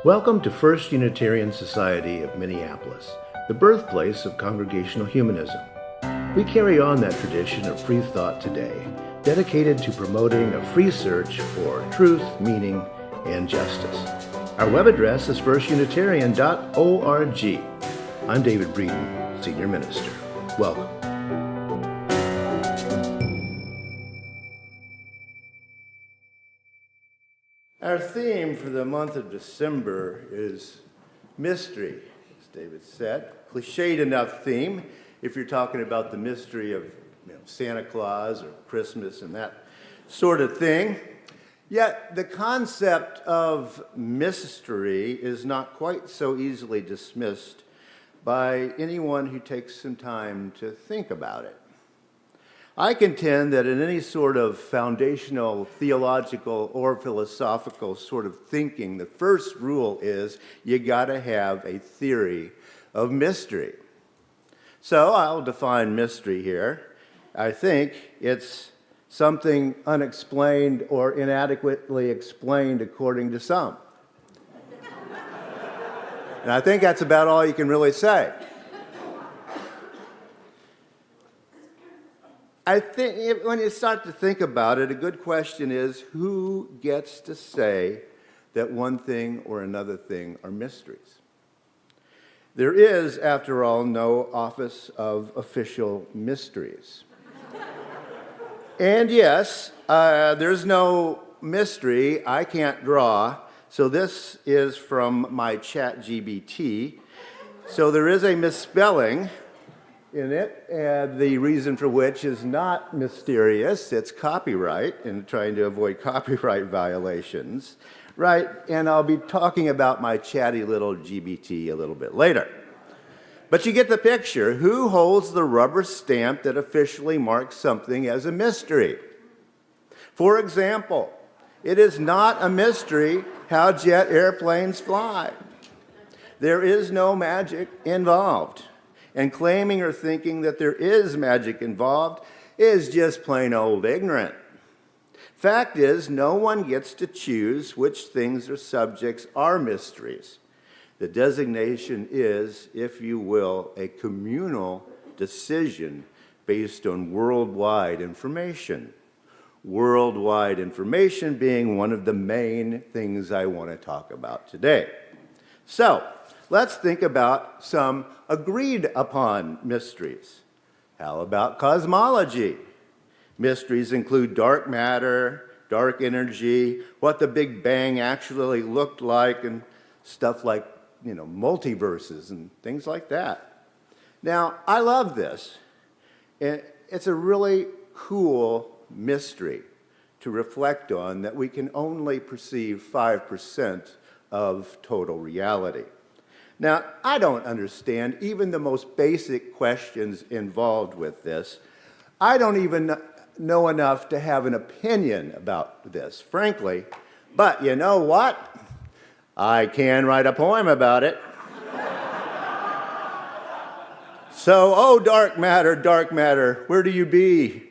Welcome to First Unitarian Society of Minneapolis, the birthplace of Congregational Humanism. We carry on that tradition of free thought today, dedicated to promoting a free search for truth, meaning, and justice. Our web address is firstunitarian.org. I'm David Breeden, Senior Minister. Welcome. Our theme for the month of December is mystery, as David said. Cliched enough theme if you're talking about the mystery of Santa Claus or Christmas and that sort of thing. Yet the concept of mystery is not quite so easily dismissed by anyone who takes some time to think about it. I contend that in any sort of foundational theological or philosophical sort of thinking, the first rule is you got to have a theory of mystery. So I'll define mystery here. I think it's something unexplained or inadequately explained according to some. And I think that's about all you can really say. I think when you start to think about it, a good question is, who gets to say that one thing or another thing are mysteries? There is, after all, no office of official mysteries. And yes, there's no mystery I can't draw, so this is from my ChatGPT. So there is a misspelling in it, and the reason for which is not mysterious. It's copyright, and trying to avoid copyright violations, right? And I'll be talking about my chatty little GBT a little bit later. But you get the picture. Who holds the rubber stamp that officially marks something as a mystery? For example, it is not a mystery how jet airplanes fly. There is no magic involved. And claiming or thinking that there is magic involved is just plain old ignorant. Fact is, no one gets to choose which things or subjects are mysteries. The designation is, if you will, a communal decision based on worldwide information. Worldwide information being one of the main things I want to talk about today. So, let's think about some agreed upon mysteries. How about cosmology? Mysteries include dark matter, dark energy, what the Big Bang actually looked like, and stuff like, multiverses and things like that. Now, I love this. It's a really cool mystery to reflect on, that we can only perceive 5% of total reality. Now, I don't understand even the most basic questions involved with this. I don't even know enough to have an opinion about this, frankly. But you know what? I can write a poem about it. So, oh, dark matter, where do you be?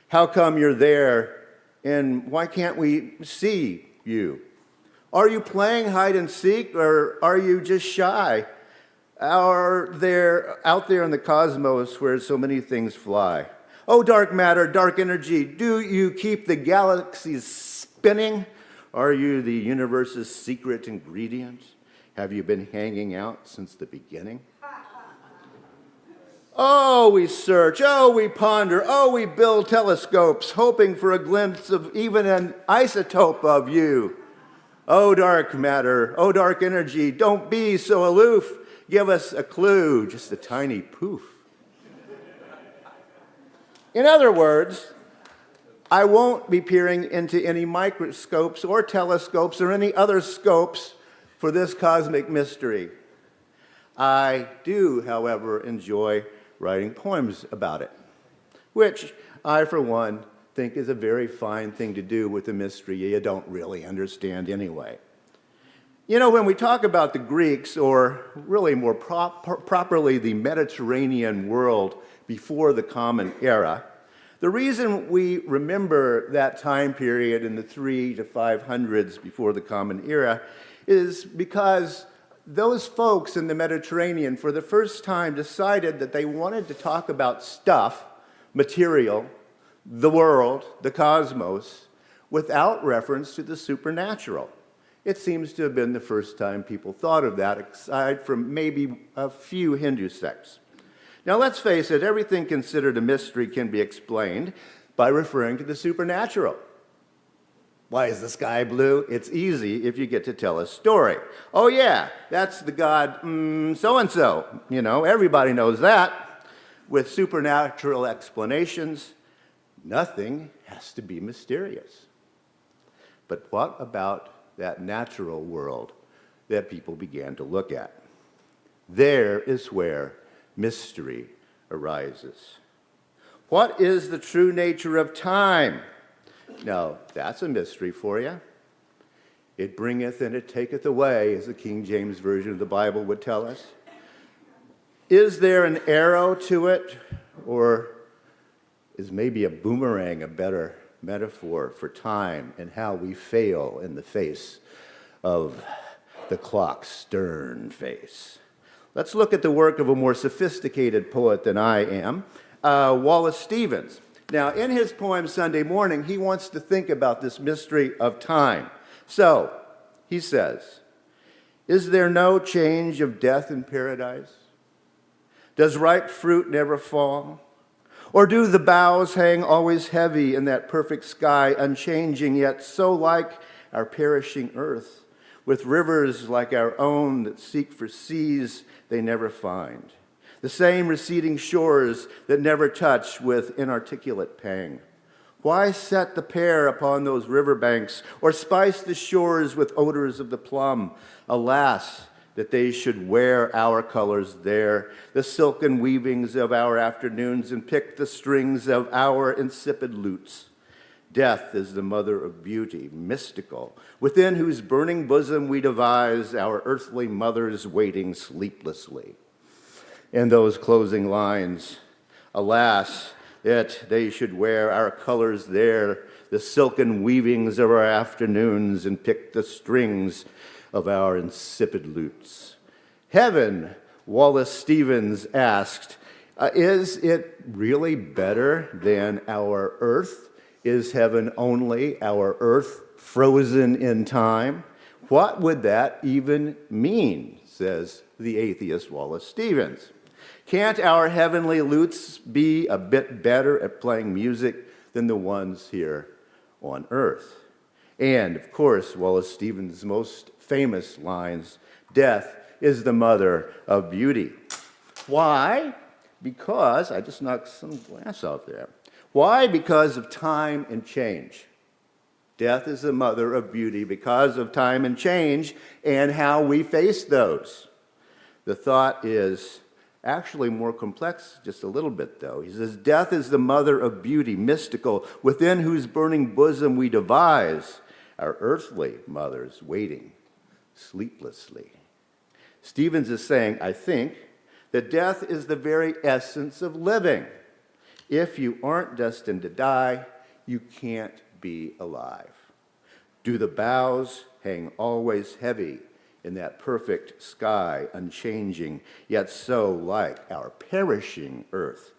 How come you're there? And why can't we see you? Are you playing hide and seek, or are you just shy? Are there out there in the cosmos where so many things fly? Oh, dark matter, dark energy, do you keep the galaxies spinning? Are you the universe's secret ingredient? Have you been hanging out since the beginning? Oh, we search, oh, we ponder, oh, we build telescopes, hoping for a glimpse of even an isotope of you. Oh, dark matter, oh, dark energy, don't be so aloof. Give us a clue, just a tiny poof. In other words, I won't be peering into any microscopes or telescopes or any other scopes for this cosmic mystery. I do, however, enjoy writing poems about it, which I, for one, think is a very fine thing to do with a mystery you don't really understand anyway. When we talk about the Greeks, or really more properly the Mediterranean world before the Common Era, The reason we remember that time period in the 300 to 500s before the Common Era is because those folks in the Mediterranean for the first time decided that they wanted to talk about stuff, material, the world, the cosmos, without reference to the supernatural. It seems to have been the first time people thought of that, aside from maybe a few Hindu sects. Now let's face it, everything considered a mystery can be explained by referring to the supernatural. Why is the sky blue? It's easy if you get to tell a story. Oh yeah, that's the god so-and-so. Everybody knows that. With supernatural explanations, nothing has to be mysterious. But what about that natural world that people began to look at? There is where mystery arises. What is the true nature of time? Now, that's a mystery for you. It bringeth and it taketh away, as the King James Version of the Bible would tell us. Is there an arrow to it, or is maybe a boomerang a better metaphor for time and how we fail in the face of the clock's stern face? Let's look at the work of a more sophisticated poet than I am, Wallace Stevens. Now, in his poem Sunday Morning, he wants to think about this mystery of time. So, he says, "Is there no change of death in paradise? Does ripe fruit never fall? Or do the boughs hang always heavy in that perfect sky, unchanging, yet so like our perishing earth, with rivers like our own that seek for seas they never find? The same receding shores that never touch with inarticulate pang. Why set the pear upon those river banks, or spice the shores with odors of the plum? Alas, that they should wear our colors there, the silken weavings of our afternoons, and pick the strings of our insipid lutes. Death is the mother of beauty, mystical, within whose burning bosom we devise our earthly mothers waiting sleeplessly." And those closing lines, "Alas, that they should wear our colors there, the silken weavings of our afternoons, and pick the strings of our insipid lutes." Heaven, Wallace Stevens asked, is it really better than our earth? Is heaven only our earth frozen in time? What would that even mean, says the atheist Wallace Stevens. Can't our heavenly lutes be a bit better at playing music than the ones here on earth? And, of course, Wallace Stevens' most famous lines, "Death is the mother of beauty." Why? Because, I just knocked some glass out there. Why? Because of time and change. Death is the mother of beauty because of time and change and how we face those. The thought is actually more complex just a little bit, though. He says, "Death is the mother of beauty, mystical, within whose burning bosom we devise our earthly mothers waiting sleeplessly." Stevens is saying, I think, that death is the very essence of living. If you aren't destined to die, you can't be alive. Do the boughs hang always heavy in that perfect sky, unchanging, yet so like our perishing earth?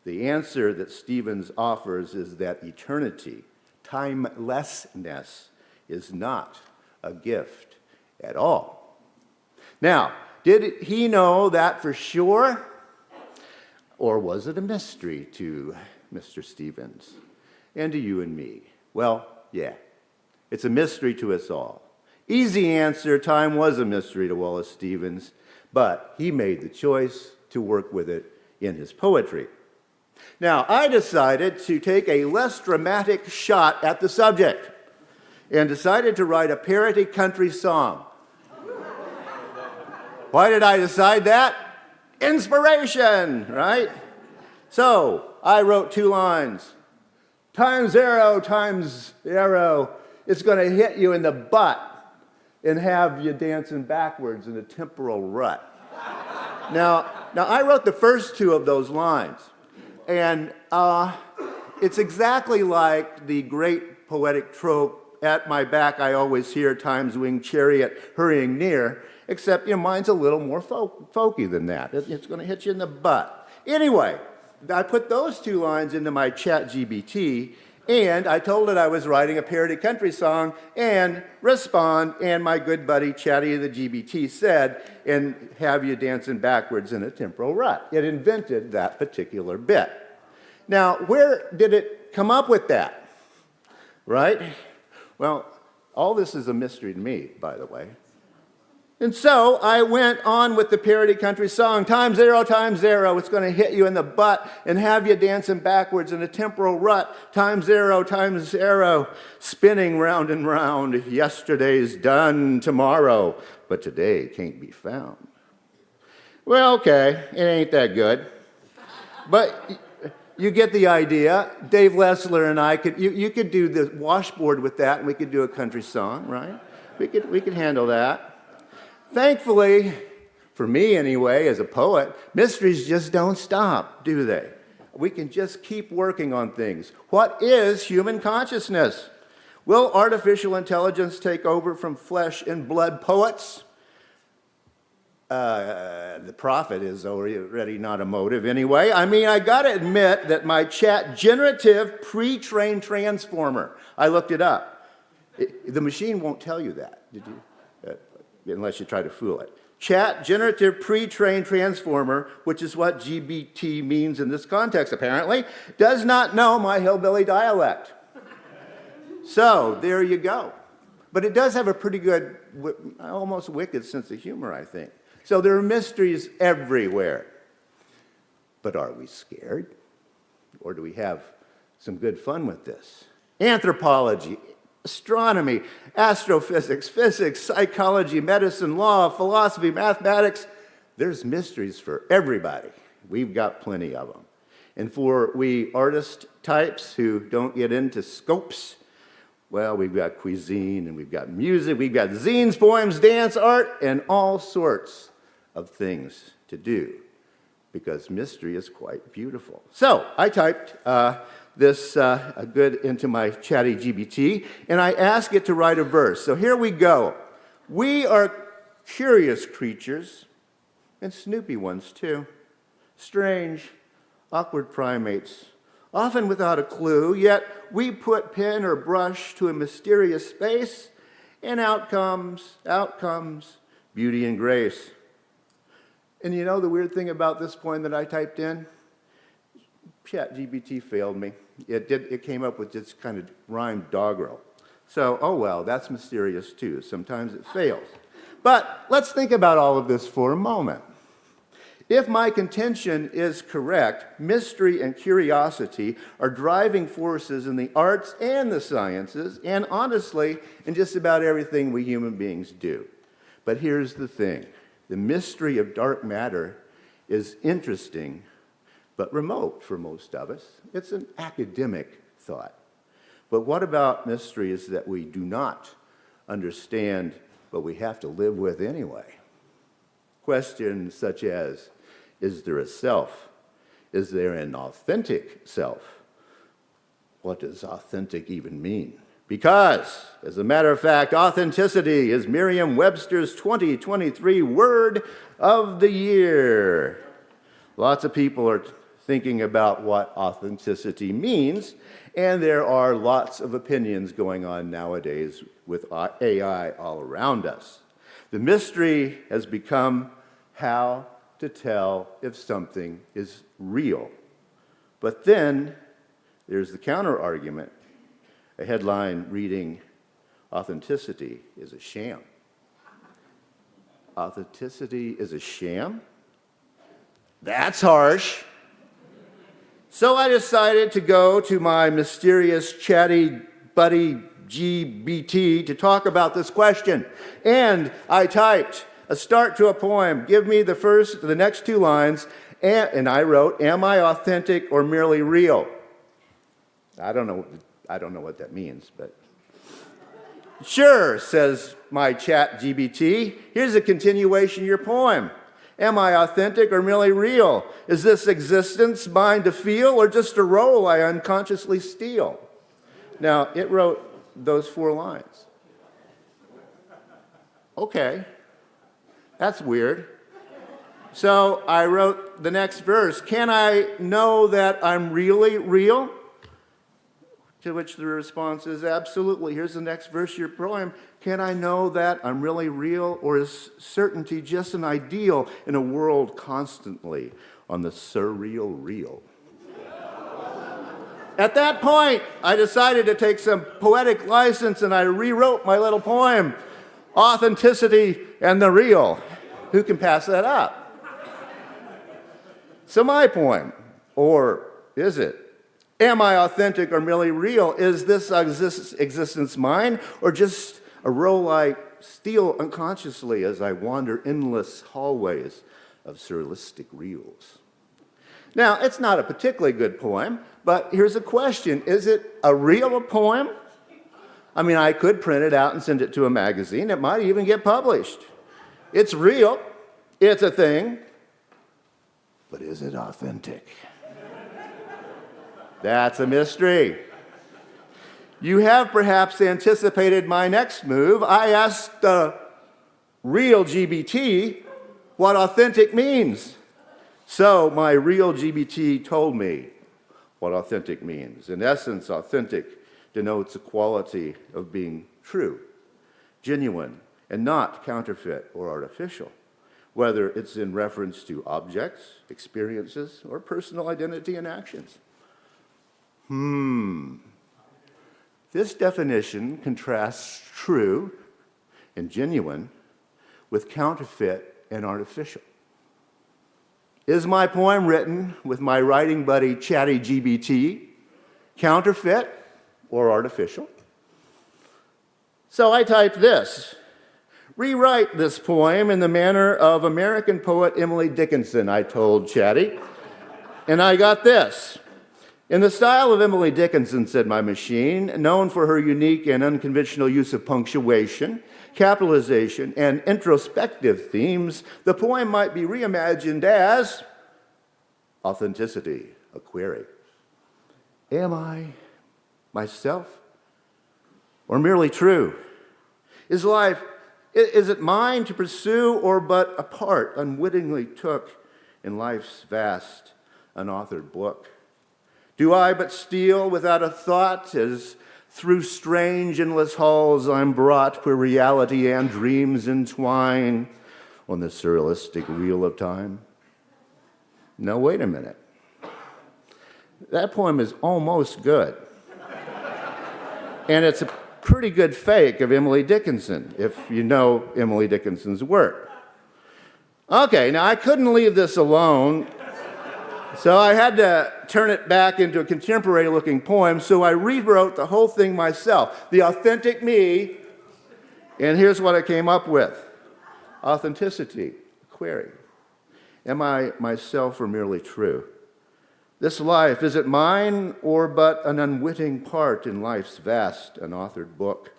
The answer that Stevens offers is that eternity, timelessness, is not a gift at all. Now, did he know that for sure? Or was it a mystery to Mr. Stevens and to you and me? Well, yeah, it's a mystery to us all. Easy answer, time was a mystery to Wallace Stevens, but he made the choice to work with it in his poetry. Now, I decided to take a less dramatic shot at the subject and decided to write a parody country song. Why did I decide that? Inspiration, right? So, I wrote 2 lines. Times arrow, it's going to hit you in the butt and have you dancing backwards in a temporal rut. Now I wrote the first 2 of those lines, and It's exactly like the great poetic trope, "At my back I always hear time's winged chariot hurrying near," except mine's a little more folky than that. It's going to hit you in the butt. Anyway, I put those two lines into my ChatGPT, and I told it I was writing a parody country song, and respond, and my good buddy Chatty the GBT said, "And have you dancing backwards in a temporal rut." It invented that particular bit. Now, where did it come up with that? Right? Well, all this is a mystery to me, by the way. And so I went on with the parody country song, "Time zero, it's going to hit you in the butt and have you dancing backwards in a temporal rut. Time zero, spinning round and round. Yesterday's done tomorrow, but today can't be found." Well, okay, it ain't that good. But you get the idea. Dave Lessler and I you could do the washboard with that, and we could do a country song, right? We could handle that. Thankfully, for me anyway, as a poet, mysteries just don't stop, do they? We can just keep working on things. What is human consciousness? Will artificial intelligence take over from flesh and blood poets? The prophet is already not a motive anyway. I mean, I gotta admit that my chat generative pre-trained transformer, I looked it up. The machine won't tell you that, did you? Unless you try to fool it. Chat generative pre-trained transformer, which is what GBT means in this context apparently, does not know my hillbilly dialect. So there you go. But it does have a pretty good, almost wicked sense of humor, I think. So there are mysteries everywhere. But are we scared? Or do we have some good fun with this? Anthropology, astronomy, astrophysics, physics, psychology, medicine, law, philosophy, mathematics. There's mysteries for everybody. We've got plenty of them. And for we artist types who don't get into scopes, well, we've got cuisine and we've got music, we've got zines, poems, dance, art, and all sorts of things to do because mystery is quite beautiful. So I typed this good into my chatty GBT, and I ask it to write a verse. So here we go. We are curious creatures, and snoopy ones too. Strange, awkward primates, often without a clue, yet we put pen or brush to a mysterious space, and out comes beauty and grace. And you know the weird thing about this poem that I typed in? ChatGPT failed me. It came up with just kind of rhymed doggerel. So, oh well, that's mysterious too. Sometimes it fails. But let's think about all of this for a moment. If my contention is correct, mystery and curiosity are driving forces in the arts and the sciences, and honestly, in just about everything we human beings do. But here's the thing. The mystery of dark matter is interesting, but remote for most of us. It's an academic thought. But what about mysteries that we do not understand, but we have to live with anyway? Questions such as, is there a self? Is there an authentic self? What does authentic even mean? Because, as a matter of fact, authenticity is Merriam-Webster's 2023 word of the year. Lots of people are thinking about what authenticity means, and there are lots of opinions going on nowadays with AI all around us. The mystery has become how to tell if something is real. But then there's the counter-argument, a headline reading, "Authenticity is a sham." Authenticity is a sham? That's harsh. So I decided to go to my mysterious chatty buddy GBT to talk about this question. And I typed a start to a poem. Give me the next two lines. And I wrote, am I authentic or merely real? I don't know what that means, but sure, says my chat GBT. Here's a continuation of your poem. Am I authentic or merely real? Is this existence mine to feel or just a role I unconsciously steal? Now, it wrote those 4 lines. Okay, that's weird. So I wrote the next verse. Can I know that I'm really real? To which the response is absolutely. Here's the next verse of your poem. Can I know that I'm really real, or is certainty just an ideal in a world constantly on the surreal reel? At that point, I decided to take some poetic license and I rewrote my little poem, Authenticity and the Real. Who can pass that up? So my poem, or is it? Am I authentic or merely real? Is this existence mine, or just a role I steal unconsciously as I wander endless hallways of surrealistic reels? Now, it's not a particularly good poem, but here's a question. Is it a real poem? I mean, I could print it out and send it to a magazine. It might even get published. It's real. It's a thing. But is it authentic? That's a mystery. You have perhaps anticipated my next move. I asked the real GBT what authentic means. So my real GBT told me what authentic means. In essence, authentic denotes a quality of being true, genuine, and not counterfeit or artificial, whether it's in reference to objects, experiences, or personal identity and actions. This definition contrasts true and genuine with counterfeit and artificial. Is my poem written with my writing buddy Chatty GBT counterfeit or artificial? So I typed this. Rewrite this poem in the manner of American poet Emily Dickinson, I told Chatty. And I got this. In the style of Emily Dickinson, said my machine, known for her unique and unconventional use of punctuation, capitalization, and introspective themes, the poem might be reimagined as Authenticity, a query. Am I myself or merely true? Is it mine to pursue or but a part unwittingly took in life's vast, unauthored book? Do I but steal without a thought as through strange, endless halls I'm brought where reality and dreams entwine on the surrealistic wheel of time? No, wait a minute. That poem is almost good. And it's a pretty good fake of Emily Dickinson, if you know Emily Dickinson's work. Okay, now I couldn't leave this alone, so I had to turn it back into a contemporary-looking poem, so I rewrote the whole thing myself, the authentic me, and here's what I came up with. Authenticity, query. Am I myself or merely true? This life, is it mine or but an unwitting part in life's vast, unauthored book?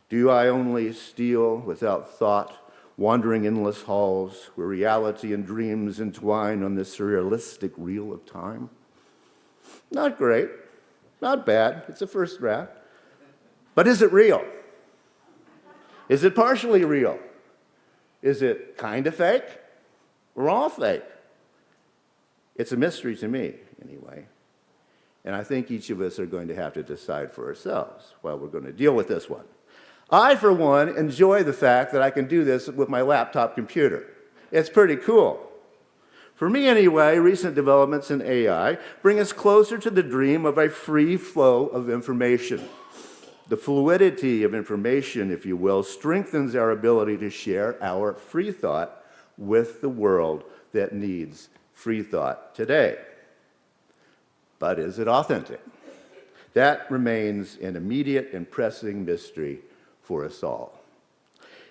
Do I only steal without thought, wandering endless halls where reality and dreams entwine on this surrealistic reel of time? Not great, not bad, it's a first draft. But is it real? Is it partially real? Is it kind of fake or all fake? It's a mystery to me, anyway. And I think each of us are going to have to decide for ourselves while we're going to deal with this one. I, for one, enjoy the fact that I can do this with my laptop computer. It's pretty cool. For me, anyway, recent developments in AI bring us closer to the dream of a free flow of information. The fluidity of information, if you will, strengthens our ability to share our free thought with the world that needs free thought today. But is it authentic? That remains an immediate and pressing mystery for us all.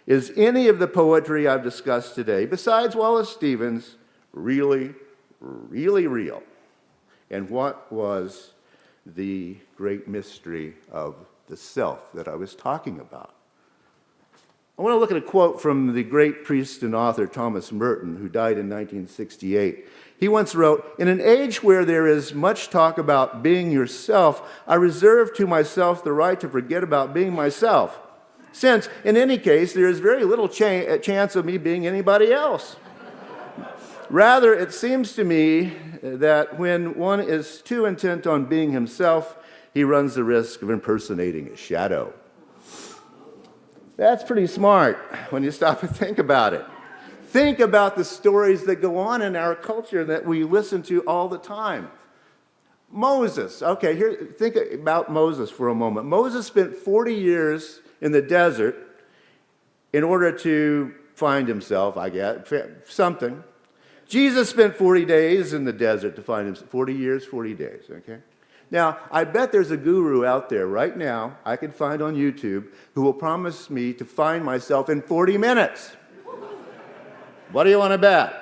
Is any of the poetry I've discussed today, besides Wallace Stevens, really, really real? And what was the great mystery of the self that I was talking about? I want to look at a quote from the great priest and author Thomas Merton, who died in 1968. He once wrote, "In an age where there is much talk about being yourself, I reserve to myself the right to forget about being myself, since, in any case, there is very little chance of me being anybody else. Rather, it seems to me that when one is too intent on being himself, he runs the risk of impersonating a shadow." That's pretty smart when you stop and think about it. Think about the stories that go on in our culture that we listen to all the time. Moses. Okay, think about Moses for a moment. Moses spent 40 years in the desert in order to find himself, I guess, something. Jesus spent 40 days in the desert to find himself. 40 years, 40 days, okay? Now, I bet there's a guru out there right now I can find on YouTube who will promise me to find myself in 40 minutes. What do you want to bet?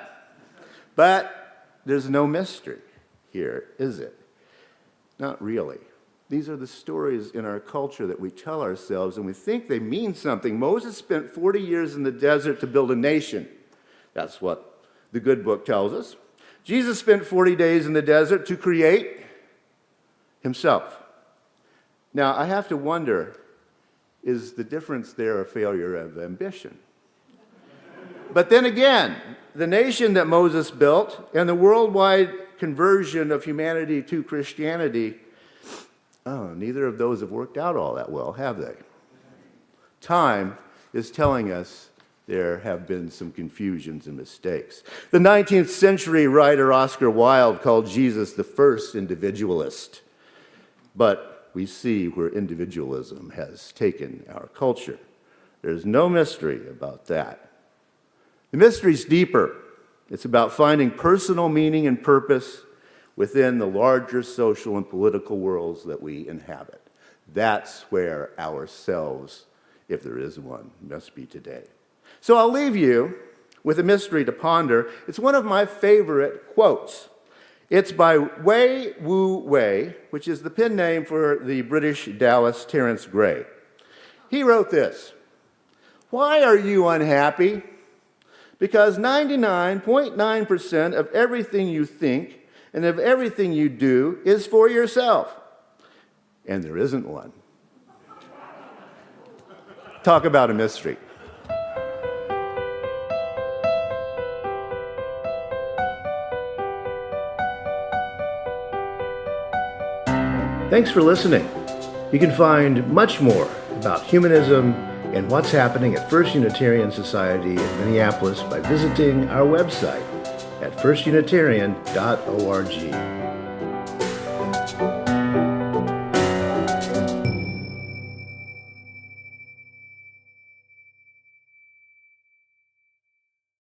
But there's no mystery here, is it? Not really. These are the stories in our culture that we tell ourselves, and we think they mean something. Moses spent 40 years in the desert to build a nation. That's what the good book tells us. Jesus spent 40 days in the desert to create himself. Now, I have to wonder, is the difference there a failure of ambition? But then again, the nation that Moses built and the worldwide conversion of humanity to Christianity, neither of those have worked out all that well, have they? Time is telling us there have been some confusions and mistakes. The 19th century writer Oscar Wilde called Jesus the first individualist. But we see where individualism has taken our culture. There's no mystery about that. The mystery's deeper. It's about finding personal meaning and purpose within the larger social and political worlds that we inhabit. That's where ourselves, if there is one, must be today. So I'll leave you with a mystery to ponder. It's one of my favorite quotes. It's by Wei Wu Wei, which is the pen name for the British Taoist Terence Gray. He wrote this: "Why are you unhappy? Because 99.9% of everything you think and of everything you do is for yourself. And there isn't one." Talk about a mystery. Thanks for listening. You can find much more about humanism and what's happening at First Unitarian Society in Minneapolis by visiting our website at firstunitarian.org.